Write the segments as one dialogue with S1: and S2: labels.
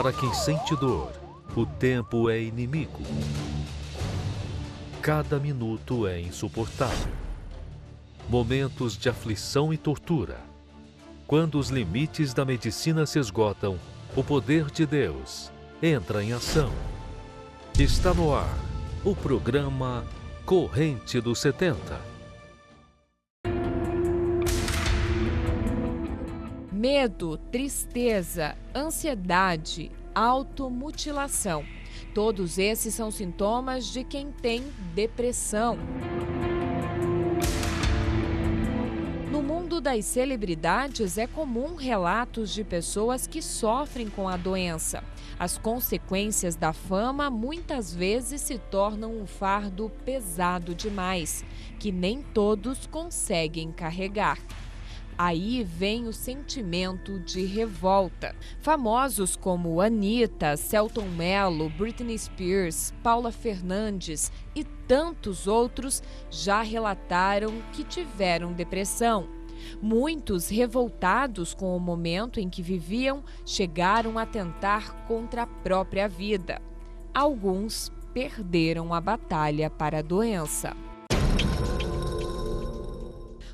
S1: Para quem sente dor, o tempo é inimigo. Cada minuto é insuportável. Momentos de aflição e tortura. Quando os limites da medicina se esgotam, o poder de Deus entra em ação. Está no ar o programa Corrente dos 70.
S2: Medo, tristeza, ansiedade, automutilação. Todos esses são sintomas de quem tem depressão. No mundo das celebridades, é comum relatos de pessoas que sofrem com a doença. As consequências da fama muitas vezes se tornam um fardo pesado demais, que nem todos conseguem carregar. Aí vem o sentimento de revolta. Famosos como Anitta, Selton Mello, Britney Spears, Paula Fernandes e tantos outros já relataram que tiveram depressão. Muitos, revoltados com o momento em que viviam, chegaram a tentar contra a própria vida. Alguns perderam a batalha para a doença.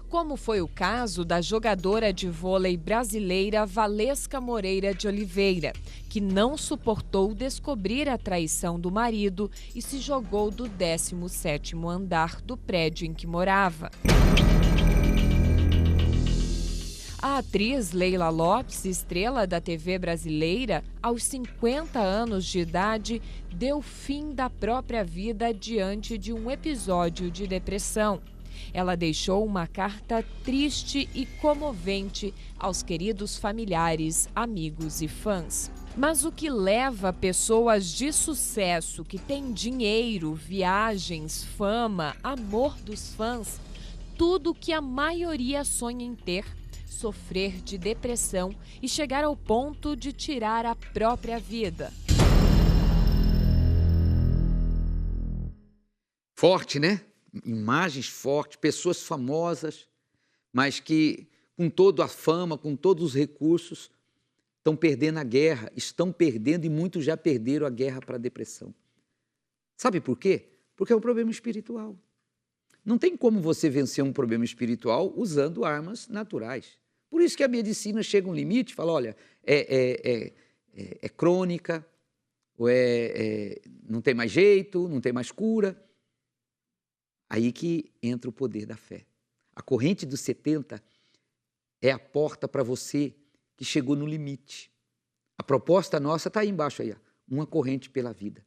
S2: Como foi o caso da jogadora de vôlei brasileira Valesca Moreira de Oliveira, que não suportou descobrir a traição do marido e se jogou do 17º andar do prédio em que morava. A atriz Leila Lopes, estrela da TV brasileira, aos 50 anos de idade, deu fim da própria vida diante de um episódio de depressão. Ela deixou uma carta triste e comovente aos queridos familiares, amigos e fãs. Mas o que leva pessoas de sucesso, que têm dinheiro, viagens, fama, amor dos fãs, tudo que a maioria sonha em ter, sofrer de depressão e chegar ao ponto de tirar a própria vida?
S3: Forte, né? Imagens fortes, pessoas famosas, mas que com toda a fama, com todos os recursos, estão perdendo a guerra, estão perdendo e muitos já perderam a guerra para a depressão. Sabe por quê? Porque é um problema espiritual. Não tem como você vencer um problema espiritual usando armas naturais. Por isso que a medicina chega a um limite e fala, olha, é crônica, ou não tem mais jeito, não tem mais cura. Aí que entra o poder da fé. A corrente dos 70 é a porta para você que chegou no limite. A proposta nossa está aí embaixo, aí, ó, uma corrente pela vida.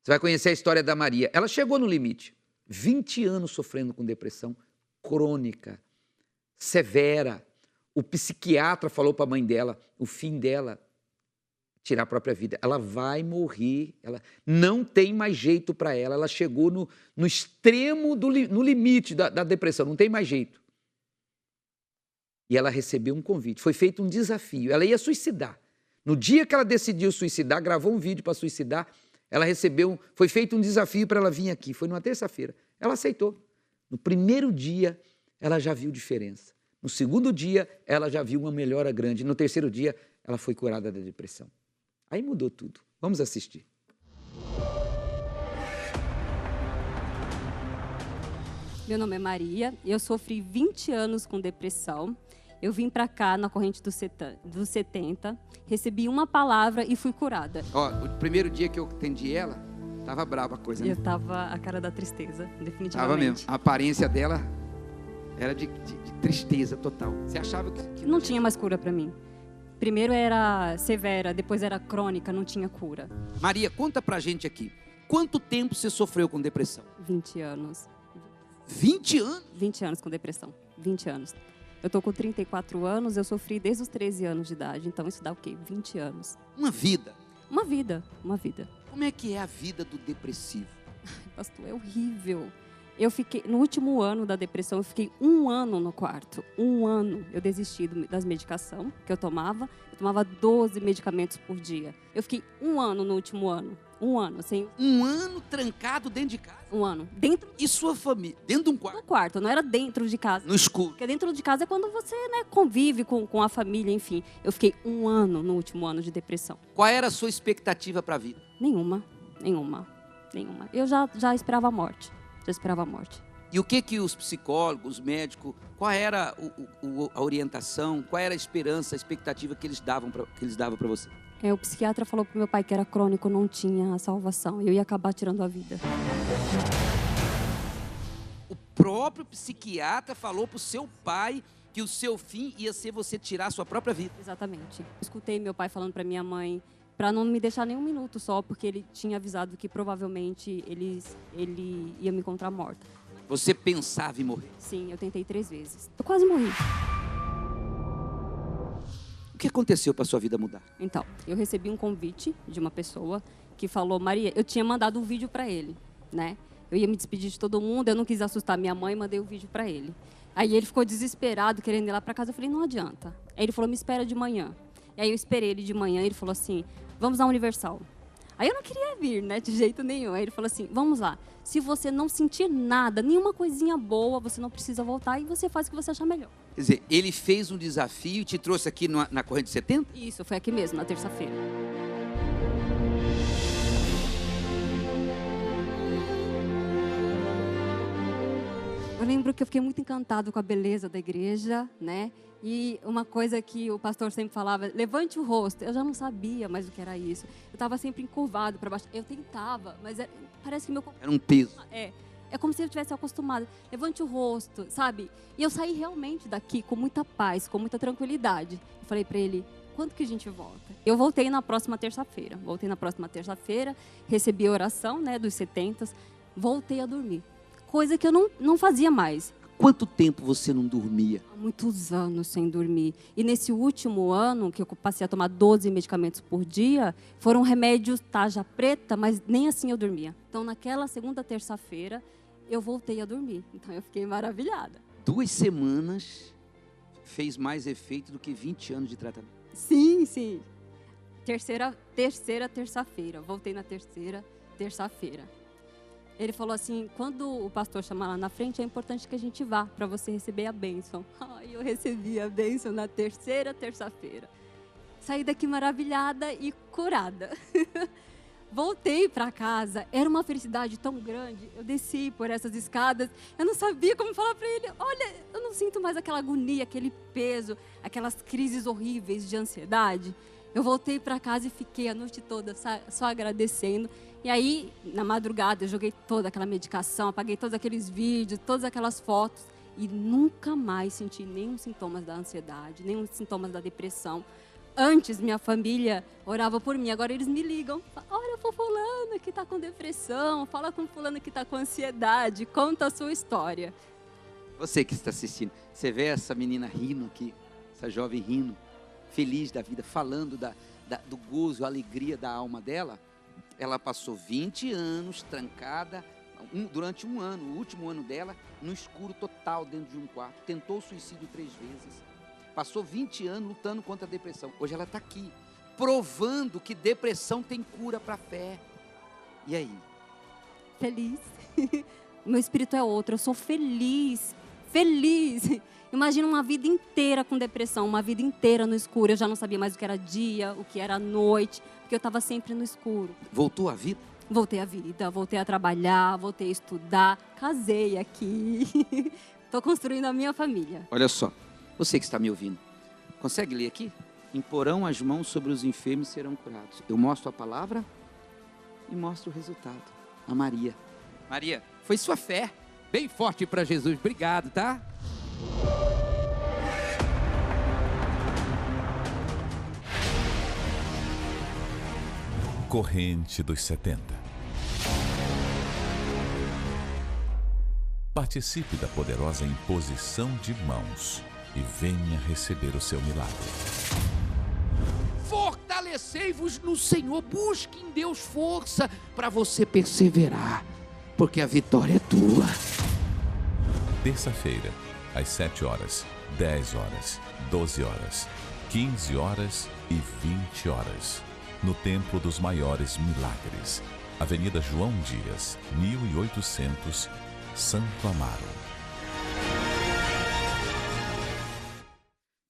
S3: Você vai conhecer a história da Maria. Ela chegou no limite. 20 anos sofrendo com depressão crônica, severa. O psiquiatra falou para a mãe dela, o fim dela, tirar a própria vida. Ela vai morrer, ela não tem mais jeito para ela. Ela chegou no extremo, no limite da depressão, não tem mais jeito. E ela recebeu um convite, foi feito um desafio. Ela ia suicidar. No dia que ela decidiu suicidar, gravou um vídeo para suicidar, ela recebeu, foi feito um desafio para ela vir aqui. Foi numa terça-feira. Ela aceitou. No primeiro dia, ela já viu diferença. No segundo dia, ela já viu uma melhora grande. No terceiro dia, ela foi curada da depressão. Aí mudou tudo. Vamos assistir.
S4: Meu nome é Maria, eu sofri 20 anos com depressão. Eu vim para cá na corrente dos 70, recebi uma palavra e fui curada.
S3: Ó, o primeiro dia que eu atendi ela, tava brava a coisa, né?
S4: Eu tava a cara da tristeza, definitivamente.
S3: Tava mesmo. A aparência dela era de tristeza total. Você achava que
S4: não tinha mais cura para mim. Primeiro era severa, depois era crônica, não tinha cura.
S3: Maria, conta pra gente aqui. Quanto tempo você sofreu com depressão?
S4: 20 anos.
S3: 20 anos?
S4: 20 anos com depressão. 20 anos. Eu tô com 34 anos, eu sofri desde os 13 anos de idade. Então isso dá o quê? 20 anos.
S3: Uma vida?
S4: Uma vida, uma vida.
S3: Como é que é a vida do depressivo?
S4: Pastor, é horrível. Eu fiquei, no último ano da depressão, eu fiquei 1 ano no quarto. 1 ano. Eu desisti das medicações que eu tomava. Eu tomava 12 medicamentos por dia. Eu fiquei 1 ano no último ano. 1 ano, sem...
S5: 1 ano trancado dentro de casa?
S4: 1 ano. Dentro
S5: E sua família? Dentro de um quarto?
S4: do quarto, não era dentro de casa.
S5: No escuro?
S4: Porque dentro de casa é quando você, né, convive com a família, enfim. Eu fiquei 1 ano no último ano de depressão.
S5: Qual era a sua expectativa para a vida?
S4: Nenhuma. Eu já esperava a morte.
S5: E o que os psicólogos, os médicos, qual era a orientação, qual era a esperança, a expectativa que eles davam para você?
S4: O psiquiatra falou pro meu pai que era crônico, não tinha salvação. Eu ia acabar tirando a vida.
S5: O próprio psiquiatra falou pro seu pai que o seu fim ia ser você tirar a sua própria vida.
S4: Exatamente. Escutei meu pai falando pra minha mãe para não me deixar nem um minuto só, porque ele tinha avisado que provavelmente ele ia me encontrar morta.
S5: Você pensava em morrer?
S4: Sim, eu tentei 3 vezes. Eu quase morri.
S5: O que aconteceu para sua vida mudar?
S4: Então, eu recebi um convite de uma pessoa que falou, Maria, eu tinha mandado um vídeo para ele, né? Eu ia me despedir de todo mundo, eu não quis assustar minha mãe, mandei o vídeo para ele. Aí ele ficou desesperado, querendo ir lá para casa. Eu falei, não adianta. Aí ele falou, me espera de manhã. E aí eu esperei ele de manhã, ele falou assim, vamos à Universal. Aí eu não queria vir, né, de jeito nenhum. Aí ele falou assim, vamos lá. Se você não sentir nada, nenhuma coisinha boa, você não precisa voltar e você faz o que você achar melhor.
S5: Quer dizer, ele fez um desafio e te trouxe aqui na Corrente 70?
S4: Isso, foi aqui mesmo, na terça-feira. Eu lembro que eu fiquei muito encantado com a beleza da igreja, né? E uma coisa que o pastor sempre falava, levante o rosto. Eu já não sabia mais o que era isso. Eu estava sempre encurvado para baixo. Eu tentava, mas parece que meu corpo...
S5: Era um peso.
S4: É como se eu tivesse acostumado. Levante o rosto, sabe? E eu saí realmente daqui com muita paz, com muita tranquilidade. Eu falei para ele, quando que a gente volta? Eu voltei na próxima terça-feira. Recebi a oração, né, dos 70, voltei a dormir. Coisa que eu não fazia mais.
S5: Quanto tempo você não dormia?
S4: Há muitos anos sem dormir. E nesse último ano, que eu passei a tomar 12 medicamentos por dia, foram remédios tarja preta, mas nem assim eu dormia. Então, naquela segunda terça-feira, eu voltei a dormir. Então, eu fiquei maravilhada.
S5: 2 semanas fez mais efeito do que 20 anos de tratamento.
S4: Sim. Terceira terça-feira. Voltei na terceira terça-feira. Ele falou assim, quando o pastor chamar lá na frente, é importante que a gente vá para você receber a bênção. Eu recebi a bênção na terceira terça-feira. Saí daqui maravilhada e curada. Voltei para casa, era uma felicidade tão grande. Eu desci por essas escadas, eu não sabia como falar para ele. Olha, eu não sinto mais aquela agonia, aquele peso, aquelas crises horríveis de ansiedade. Eu voltei para casa e fiquei a noite toda só agradecendo. E aí, na madrugada, eu joguei toda aquela medicação, apaguei todos aqueles vídeos, todas aquelas fotos. E nunca mais senti nenhum sintomas da ansiedade, nenhum sintomas da depressão. Antes, minha família orava por mim, agora eles me ligam. Olha, fulano que está com depressão, fala com fulano que está com ansiedade, conta a sua história.
S5: Você que está assistindo, você vê essa menina rindo aqui, essa jovem rindo, feliz da vida, falando do gozo, a alegria da alma dela. Ela passou 20 anos trancada, durante 1 ano, o último ano dela, no escuro total dentro de um quarto. Tentou o suicídio 3 vezes. Passou 20 anos lutando contra a depressão. Hoje ela está aqui, provando que depressão tem cura para a fé. E aí?
S4: Feliz. O meu espírito é outro, eu sou feliz. Imagina uma vida inteira com depressão, uma vida inteira no escuro. Eu já não sabia mais o que era dia, o que era noite, porque eu estava sempre no escuro.
S5: Voltou à vida?
S4: Voltei à vida, voltei a trabalhar, voltei a estudar, casei aqui. Estou construindo a minha família.
S5: Olha só, você que está me ouvindo, consegue ler aqui? Imporão as mãos sobre os enfermos e serão curados. Eu mostro a palavra e mostro o resultado. A Maria. Maria, foi sua fé. Bem forte para Jesus. Obrigado, tá?
S1: Corrente dos 70. Participe da poderosa imposição de mãos e venha receber o seu milagre.
S5: Fortalecei-vos no Senhor, busque em Deus força para você perseverar, porque a vitória é tua.
S6: terça-feira, às 7 horas, 10 horas, 12 horas, 15 horas e 20 horas. No Templo dos Maiores Milagres, Avenida João Dias, 1800, Santo Amaro.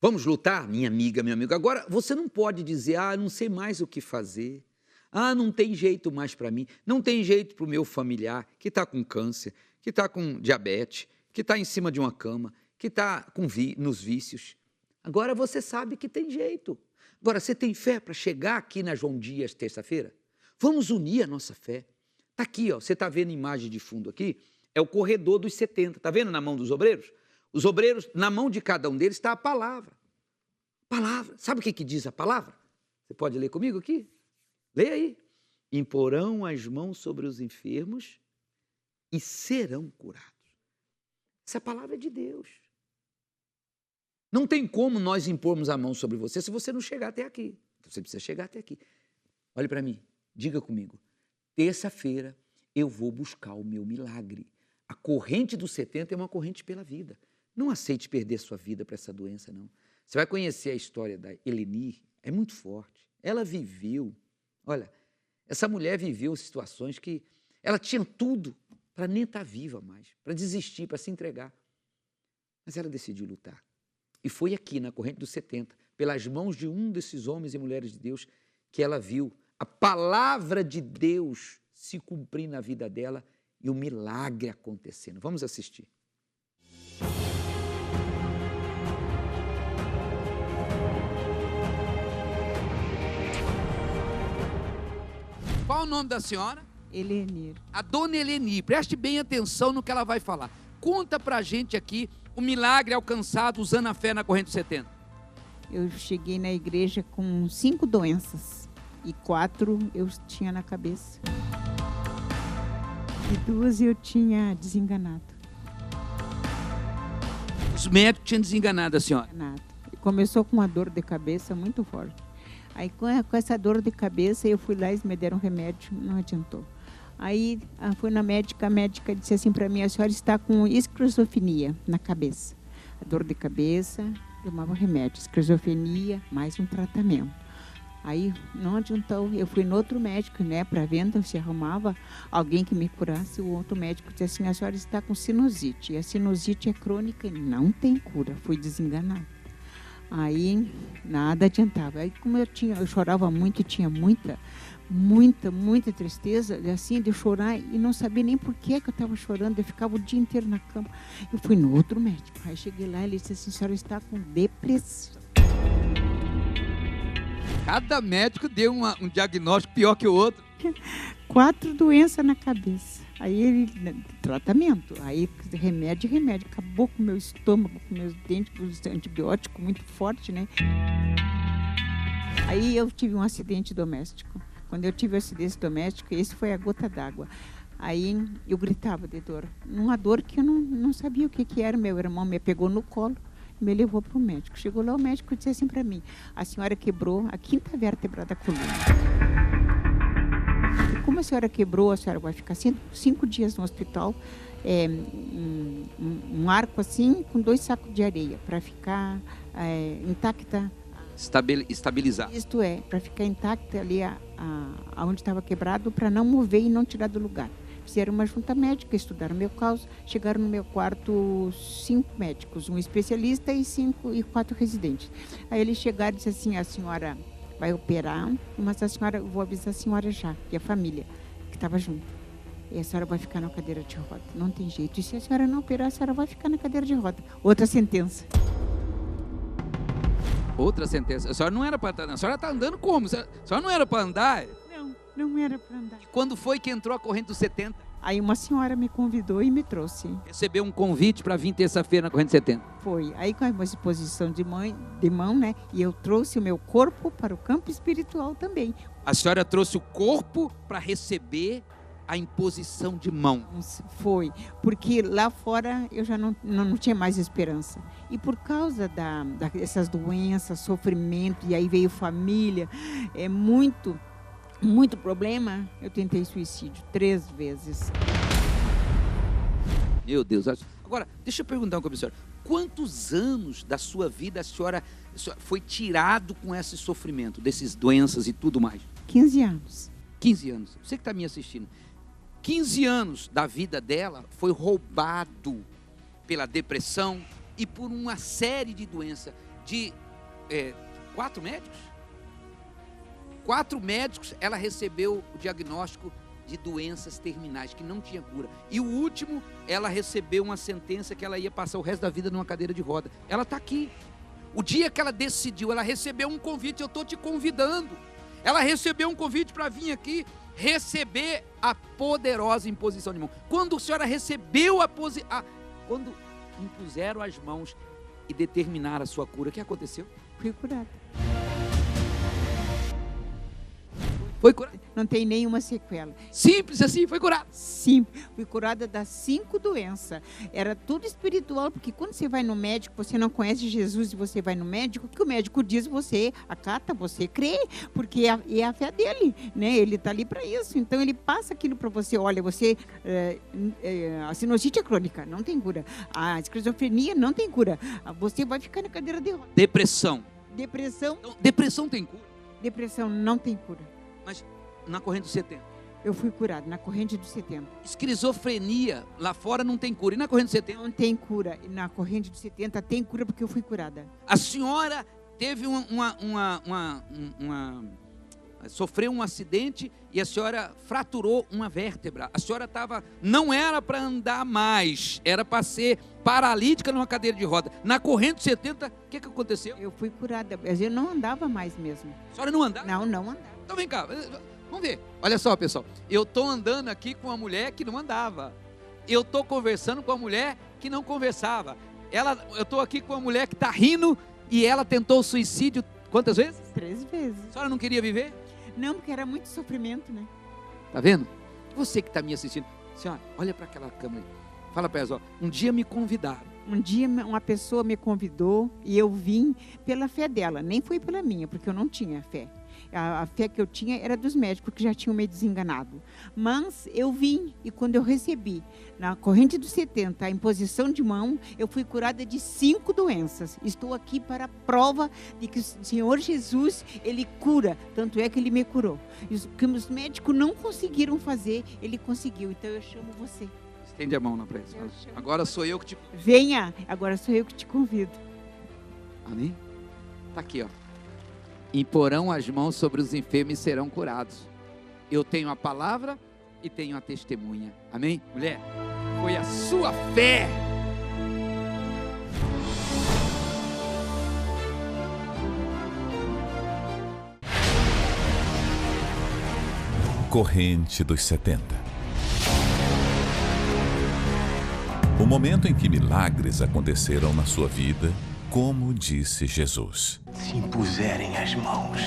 S3: Vamos lutar, minha amiga, meu amigo. Agora, você não pode dizer, não sei mais o que fazer. Não tem jeito mais para mim. Não tem jeito para o meu familiar que está com câncer, que está com diabetes, que está em cima de uma cama, que está nos vícios. Agora você sabe que tem jeito. Agora, você tem fé para chegar aqui na João Dias, terça-feira? Vamos unir a nossa fé. Está aqui, ó, você está vendo a imagem de fundo aqui? É o corredor dos 70. Está vendo na mão dos obreiros? Os obreiros, na mão de cada um deles está a palavra. Palavra. Sabe o que diz a palavra? Você pode ler comigo aqui? Leia aí. Imporão as mãos sobre os enfermos e serão curados. Essa palavra é de Deus. Não tem como nós impormos a mão sobre você se você não chegar até aqui. Você precisa chegar até aqui. Olhe para mim, diga comigo. Terça-feira eu vou buscar o meu milagre. A corrente dos 70 é uma corrente pela vida. Não aceite perder sua vida para essa doença, não. Você vai conhecer a história da Eleni, é muito forte. Ela viveu, olha, essa mulher viveu situações que ela tinha tudo para nem estar viva mais, para desistir, para se entregar. Mas ela decidiu lutar. E foi aqui, na corrente dos 70, pelas mãos de um desses homens e mulheres de Deus, que ela viu a palavra de Deus se cumprir na vida dela e o milagre acontecendo. Vamos assistir.
S5: Qual o nome da senhora?
S7: Eleni.
S5: A dona Eleni. Preste bem atenção no que ela vai falar. Conta pra gente aqui o milagre alcançado usando a fé na corrente dos 70.
S7: Eu cheguei na igreja com 5 doenças e 4 eu tinha na cabeça. E 2 eu tinha desenganado.
S5: Os médicos tinham desenganado a senhora?
S7: Nada. Começou com uma dor de cabeça muito forte. Aí com essa dor de cabeça eu fui lá e me deram remédio, não adiantou. Aí fui na médica, a médica disse assim para mim, a senhora está com esquizofrenia na cabeça. A dor de cabeça, tomava remédio, esquizofrenia, mais um tratamento. Aí não adiantou, eu fui no outro médico, né, para ver se arrumava alguém que me curasse. O outro médico disse assim, a senhora está com sinusite, e a sinusite é crônica e não tem cura, fui desenganada. Aí nada adiantava. Aí como eu chorava muito e tinha muita tristeza, assim, de chorar e não sabia nem por que eu estava chorando, eu ficava o dia inteiro na cama. Eu fui no outro médico, aí cheguei lá e ele disse assim, a senhora está com depressão.
S5: Cada médico deu um diagnóstico pior que o outro.
S7: 4 doenças na cabeça. Aí ele, tratamento, aí remédio, acabou com o meu estômago, com meus dentes, com antibiótico muito forte, né? Aí eu tive um acidente doméstico. Quando eu tive o acidente doméstico, esse foi a gota d'água. Aí eu gritava de dor. Uma dor que eu não sabia o que era. Meu irmão me pegou no colo e me levou para o médico. Chegou lá, o médico disse assim para mim, a senhora quebrou a 5ª vértebra da coluna. E como a senhora quebrou, a senhora vai ficar 5 dias no hospital, um arco assim, com 2 sacos de areia, para ficar intacta.
S5: Estabilizar.
S7: Isto é, para ficar intacta ali aonde estava quebrado, para não mover e não tirar do lugar. Fizeram uma junta médica, estudaram meu caso, chegaram no meu quarto 5 médicos, um especialista e 4 residentes. Aí eles chegaram e disseram assim, a senhora vai operar, mas eu vou avisar a senhora já, e a família que estava junto. E a senhora vai ficar na cadeira de roda, não tem jeito. E se a senhora não operar, a senhora vai ficar na cadeira de roda. Outra sentença.
S5: Outra sentença. A senhora não era para estar, a senhora está andando como? A senhora não era para andar?
S7: Não era para andar.
S5: E quando foi que entrou a corrente dos 70?
S7: Aí uma senhora me convidou e me trouxe.
S5: Recebeu um convite para vir terça-feira na corrente dos 70?
S7: Foi. Aí com a exposição de mão, né? E eu trouxe o meu corpo para o campo espiritual também.
S5: A senhora trouxe o corpo para receber a imposição de mão.
S7: Foi, porque lá fora eu já não tinha mais esperança. E por causa dessas doenças, sofrimento, e aí veio família, muito problema, eu tentei suicídio 3 vezes.
S5: Meu Deus, Agora, deixa eu perguntar uma coisa, senhora. Quantos anos da sua vida a senhora foi tirado com esse sofrimento, dessas doenças e tudo mais?
S7: 15 anos.
S5: 15 anos. Você que está me assistindo. 15 anos da vida dela foi roubado pela depressão e por uma série de doenças. De 4 médicos? 4 médicos, ela recebeu o diagnóstico de doenças terminais, que não tinha cura. E o último, ela recebeu uma sentença que ela ia passar o resto da vida numa cadeira de roda. Ela está aqui. O dia que ela decidiu, ela recebeu um convite, eu estou te convidando. Ela recebeu um convite para vir aqui receber a poderosa imposição de mão. Quando a senhora recebeu quando impuseram as mãos e determinaram a sua cura, o que aconteceu?
S7: Fui curada.
S5: Foi curada.
S7: Não tem nenhuma sequela.
S5: Simples assim, foi curada.
S7: Sim, fui curada das 5 doenças. Era tudo espiritual, porque quando você vai no médico, você não conhece Jesus e você vai no médico, o que o médico diz, você acata, você crê, porque é a fé dele, né? Ele está ali para isso. Então ele passa aquilo para você. Olha, você a sinusite é crônica, não tem cura. A esquizofrenia não tem cura. Você vai ficar na cadeira de rodas.
S5: Depressão.
S7: Depressão.
S5: Então, depressão tem cura.
S7: Depressão não tem cura.
S5: Mas na corrente dos 70.
S7: Eu fui curada na corrente dos 70.
S5: Esquizofrenia lá fora não tem cura. E na corrente dos 70?
S7: Não tem cura. E na corrente dos 70 tem cura porque eu fui curada.
S5: A senhora teve sofreu um acidente e a senhora fraturou uma vértebra. A senhora não era para andar mais, era para ser paralítica numa cadeira de roda. Na corrente dos 70, o que aconteceu?
S7: Eu fui curada, mas eu não andava mais mesmo.
S5: A senhora não andava?
S7: Não andava.
S5: Então vem cá, vamos ver. Olha só, pessoal. Eu estou andando aqui com uma mulher que não andava. Eu estou conversando com uma mulher que não conversava. Eu estou aqui com uma mulher que está rindo e ela tentou suicídio quantas vezes?
S7: 3 vezes.
S5: A senhora não queria viver?
S7: Não, porque era muito sofrimento, né?
S5: Tá vendo? Você que está me assistindo. Senhora, olha para aquela câmera aí. Fala para elas, ó. Um dia me convidaram.
S7: Um dia uma pessoa me convidou e eu vim pela fé dela. Nem foi pela minha, porque eu não tinha fé. A fé que eu tinha era dos médicos que já tinham me desenganado. Mas eu vim e quando eu recebi na corrente dos 70 a imposição de mão, eu fui curada de 5 doenças. Estou aqui para a prova de que o Senhor Jesus, Ele cura. Tanto é que Ele me curou. E o que os médicos não conseguiram fazer, Ele conseguiu. Então eu chamo você.
S5: Estende a mão na pressa. Agora sou eu que te...
S7: Venha, agora sou eu que te convido.
S5: Amém? Tá aqui, ó. Imporão as mãos sobre os enfermos e serão curados. Eu tenho a palavra e tenho a testemunha. Amém? Mulher, foi a sua fé.
S6: Corrente dos 70. O momento em que milagres aconteceram na sua vida, como disse Jesus.
S8: Se impuserem as mãos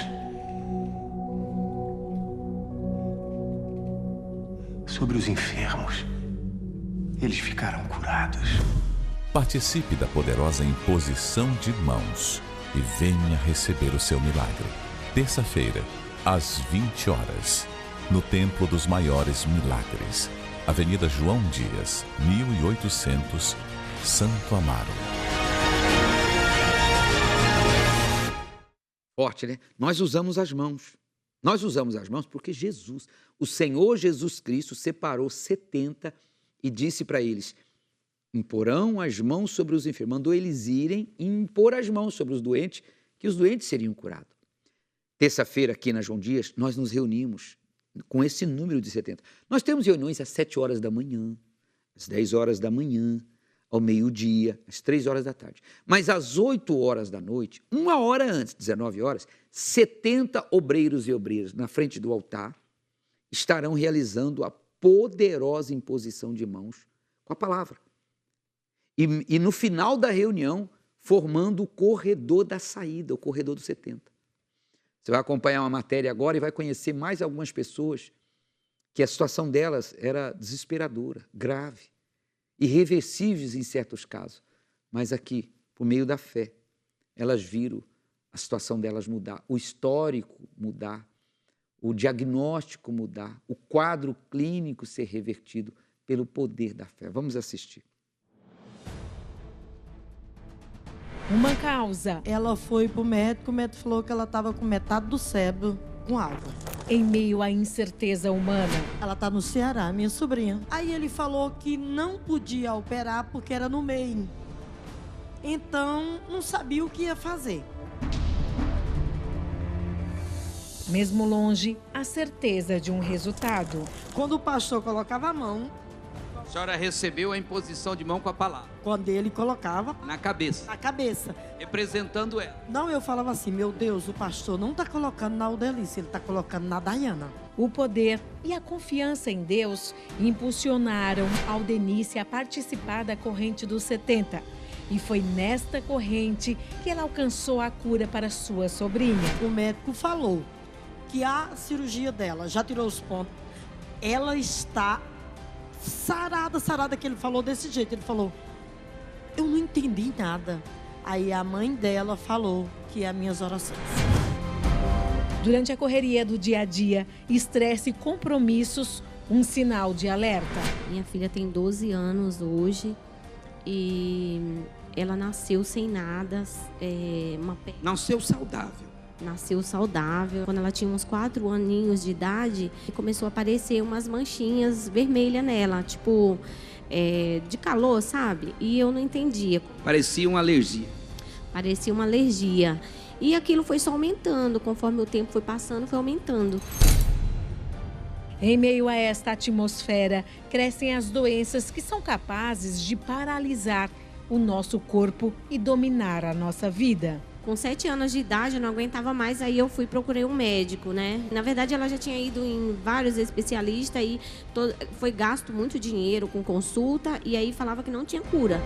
S8: sobre os enfermos, eles ficarão curados.
S6: Participe da poderosa imposição de mãos e venha receber o seu milagre. Terça-feira, às 20 horas, no Templo dos Maiores Milagres, Avenida João Dias, 1800, Santo Amaro.
S3: Forte, né? Nós usamos as mãos. Nós usamos as mãos porque Jesus, o Senhor Jesus Cristo, separou 70 e disse para eles: imporão as mãos sobre os enfermos. Mandou eles irem e impor as mãos sobre os doentes, que os doentes seriam curados. Terça-feira, aqui na João Dias, nós nos reunimos com esse número de 70. Nós temos reuniões às 7 horas da manhã, às 10 horas da manhã, ao meio-dia, às 3 horas da tarde. Mas às 8 horas da noite, 1 hora antes, 19 horas, 70 obreiros e obreiras na frente do altar estarão realizando a poderosa imposição de mãos com a palavra. E no final da reunião, formando o corredor da saída, o corredor dos 70. Você vai acompanhar uma matéria agora e vai conhecer mais algumas pessoas que a situação delas era desesperadora, grave, irreversíveis em certos casos. Mas aqui, por meio da fé, elas viram a situação delas mudar, o histórico mudar, o diagnóstico mudar, o quadro clínico ser revertido pelo poder da fé. Vamos assistir.
S2: uma causa.
S9: Ela foi pro médico, o médico falou que ela estava com metade do cérebro com água.
S2: Em meio à incerteza humana.
S9: Ela tá no Ceará, minha sobrinha. Aí ele falou que não podia operar porque era no meio. Então, não sabia o que ia fazer.
S2: Mesmo longe, a certeza de um resultado.
S9: Quando o pastor colocava a mão,
S5: A senhora recebeu a imposição de mão com a palavra.
S9: quando ele colocava
S5: Na cabeça.
S9: na cabeça.
S5: Representando ela.
S9: Não, eu falava assim, meu Deus, o pastor não tá colocando na Aldelice, ele tá colocando na Dayana.
S2: O poder e a confiança em Deus impulsionaram Aldenice a participar da corrente dos 70. E foi nesta corrente que ela alcançou a cura para sua sobrinha.
S9: O médico falou que a cirurgia dela já tirou os pontos. Ela está sarada, que ele falou desse jeito. Ele falou, eu não entendi nada. Aí a mãe dela falou que é as minhas orações.
S2: Durante a correria do dia a dia, estresse e compromissos, um sinal de alerta.
S10: Minha filha tem 12 anos hoje e ela nasceu sem nada,
S5: Nasceu saudável.
S10: nasceu saudável. Quando ela tinha uns 4 aninhos de idade, começou a aparecer umas manchinhas vermelhas nela, tipo de calor, sabe? E eu não entendia.
S5: Parecia uma alergia.
S10: Parecia uma alergia. E aquilo foi só aumentando, conforme o tempo foi passando, foi aumentando.
S2: Em meio a esta atmosfera, crescem as doenças que são capazes de paralisar o nosso corpo e dominar a nossa vida.
S10: Com 7 anos de idade, eu não aguentava mais, aí eu procurei um médico, né? Na verdade, ela já tinha ido em vários especialistas e foi gasto muito dinheiro com consulta e aí falava que não tinha cura.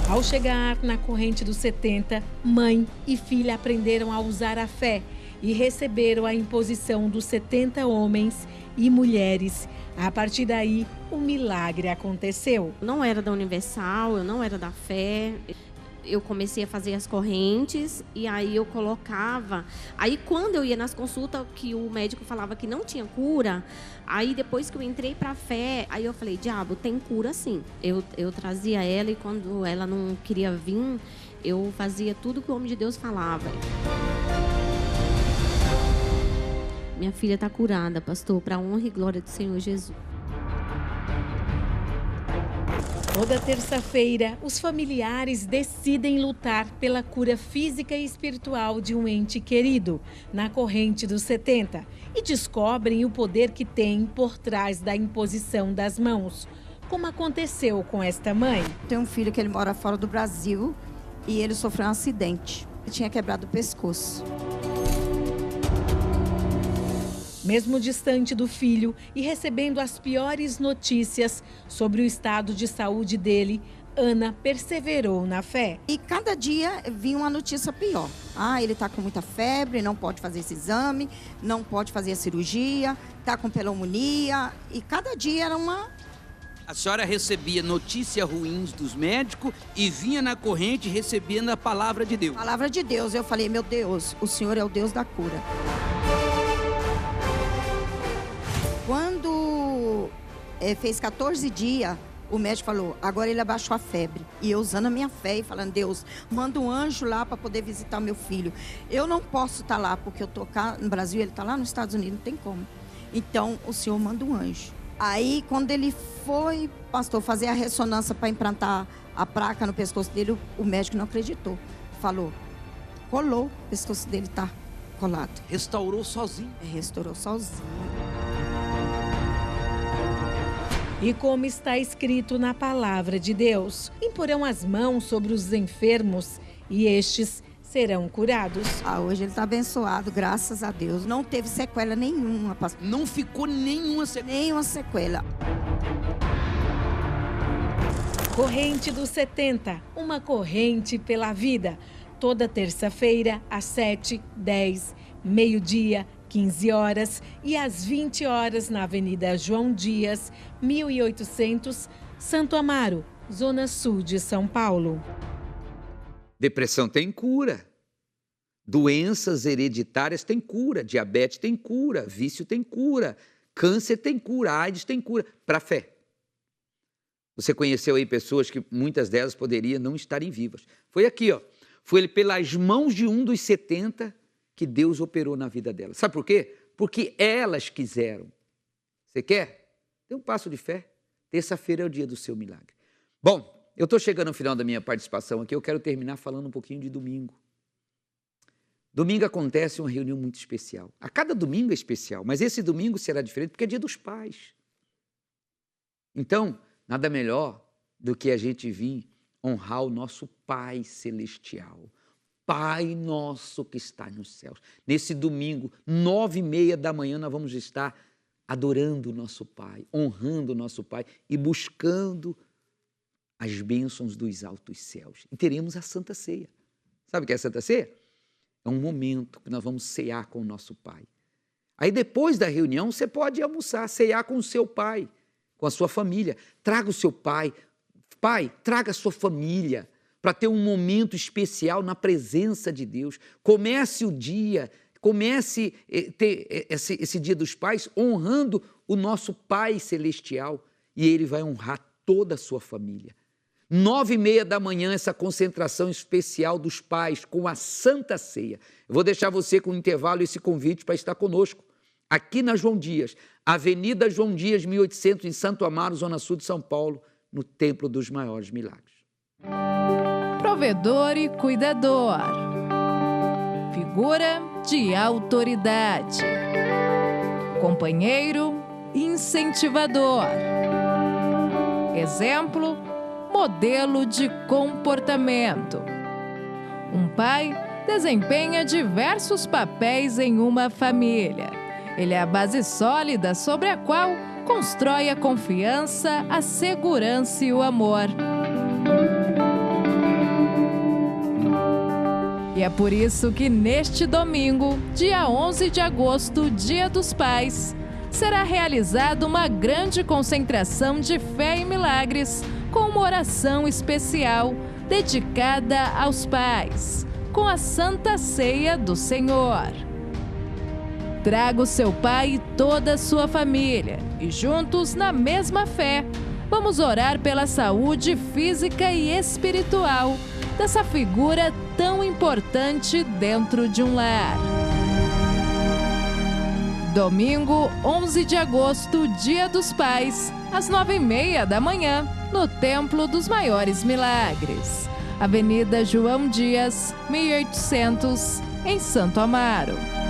S2: Ao chegar na corrente dos 70, mãe e filha aprenderam a usar a fé e receberam a imposição dos 70 homens e mulheres. A partir daí, um milagre aconteceu.
S10: Não era da Universal, eu não era da fé. Eu comecei a fazer as correntes e aí eu colocava. Aí quando eu ia nas consultas que o médico falava que não tinha cura, aí depois que eu entrei para a fé, aí eu falei, diabo, tem cura sim. Eu trazia ela e quando ela não queria vir, eu fazia tudo que o homem de Deus falava. Minha filha está curada, pastor, para a honra e glória do Senhor Jesus.
S2: Toda terça-feira, os familiares decidem lutar pela cura física e espiritual de um ente querido, na corrente dos 70, e descobrem o poder que tem por trás da imposição das mãos, como aconteceu com esta mãe.
S11: Tem um filho que ele mora fora do Brasil e ele sofreu um acidente. Ele tinha quebrado o pescoço.
S2: Mesmo distante do filho e recebendo as piores notícias sobre o estado de saúde dele, Ana perseverou na fé.
S11: E cada dia vinha uma notícia pior. Ele está com muita febre, não pode fazer esse exame, não pode fazer a cirurgia, está com pneumonia. E cada dia era uma...
S5: A senhora recebia notícias ruins dos médicos e vinha na corrente recebendo a palavra de Deus.
S11: Palavra de Deus. Eu falei, meu Deus, o Senhor é o Deus da cura. Quando fez 14 dias, o médico falou, agora ele abaixou a febre. E eu usando a minha fé e falando, Deus, manda um anjo lá para poder visitar meu filho. Eu não posso estar lá, porque eu estou cá no Brasil, ele está lá nos Estados Unidos, não tem como. Então, o Senhor manda um anjo. Aí, quando ele foi, pastor, fazer a ressonância para implantar a placa no pescoço dele, o médico não acreditou. Falou, colou, o pescoço dele está colado.
S5: Restaurou sozinho.
S11: Restaurou sozinho.
S2: E como está escrito na palavra de Deus, imporão as mãos sobre os enfermos e estes serão curados.
S11: Hoje ele está abençoado, graças a Deus. Não teve sequela nenhuma, pastor.
S5: Não ficou nenhuma sequela.
S11: Nenhuma sequela.
S2: Corrente dos 70, uma corrente pela vida. Toda terça-feira, às 7, 10, meio-dia, 15 horas e às 20 horas na Avenida João Dias, 1800, Santo Amaro, Zona Sul de São Paulo.
S3: Depressão tem cura. Doenças hereditárias têm cura. Diabetes tem cura. Vício tem cura. Câncer tem cura. AIDS tem cura. Para a fé. Você conheceu aí pessoas que muitas delas poderiam não estarem vivas. Foi aqui, ó. Foi pelas mãos de um dos 70 que Deus operou na vida delas. Sabe por quê? Porque elas quiseram. Você quer? Dê um passo de fé. Terça-feira é o dia do seu milagre. Bom, eu estou chegando ao final da minha participação aqui. Eu quero terminar falando um pouquinho de domingo. Domingo acontece uma reunião muito especial. A cada domingo é especial, mas esse domingo será diferente porque é dia dos pais. Então, nada melhor do que a gente vir honrar o nosso Pai Celestial. Pai nosso que está nos céus. Nesse domingo, 9h30 da manhã, nós vamos estar adorando o nosso Pai, honrando o nosso Pai e buscando as bênçãos dos altos céus. E teremos a Santa Ceia. Sabe o que é a Santa Ceia? É um momento que nós vamos cear com o nosso Pai. Aí depois da reunião, você pode almoçar, cear com o seu pai, com a sua família. Traga o seu pai. Pai, traga a sua família para ter um momento especial na presença de Deus. Comece o dia, comece a ter esse dia dos pais honrando o nosso Pai Celestial e Ele vai honrar toda a sua família. 9h30 da manhã, essa concentração especial dos pais com a Santa Ceia. Eu vou deixar você com um intervalo esse convite para estar conosco. Aqui na João Dias, Avenida João Dias, 1800, em Santo Amaro, Zona Sul de São Paulo, no Templo dos Maiores Milagres.
S2: Provedor e cuidador. Figura de autoridade. Companheiro incentivador. Exemplo, modelo de comportamento. Um pai desempenha diversos papéis em uma família. Ele é a base sólida sobre a qual constrói a confiança, a segurança e o amor. E é por isso que neste domingo, dia 11 de agosto, Dia dos Pais, será realizada uma grande concentração de fé e milagres com uma oração especial dedicada aos pais, com a Santa Ceia do Senhor. Traga o seu pai e toda a sua família e juntos, na mesma fé, vamos orar pela saúde física e espiritual dessa figura tão importante dentro de um lar. Domingo, 11 de agosto, Dia dos Pais, às 9h30 da manhã, no Templo dos Maiores Milagres. Avenida João Dias, 1800, em Santo Amaro.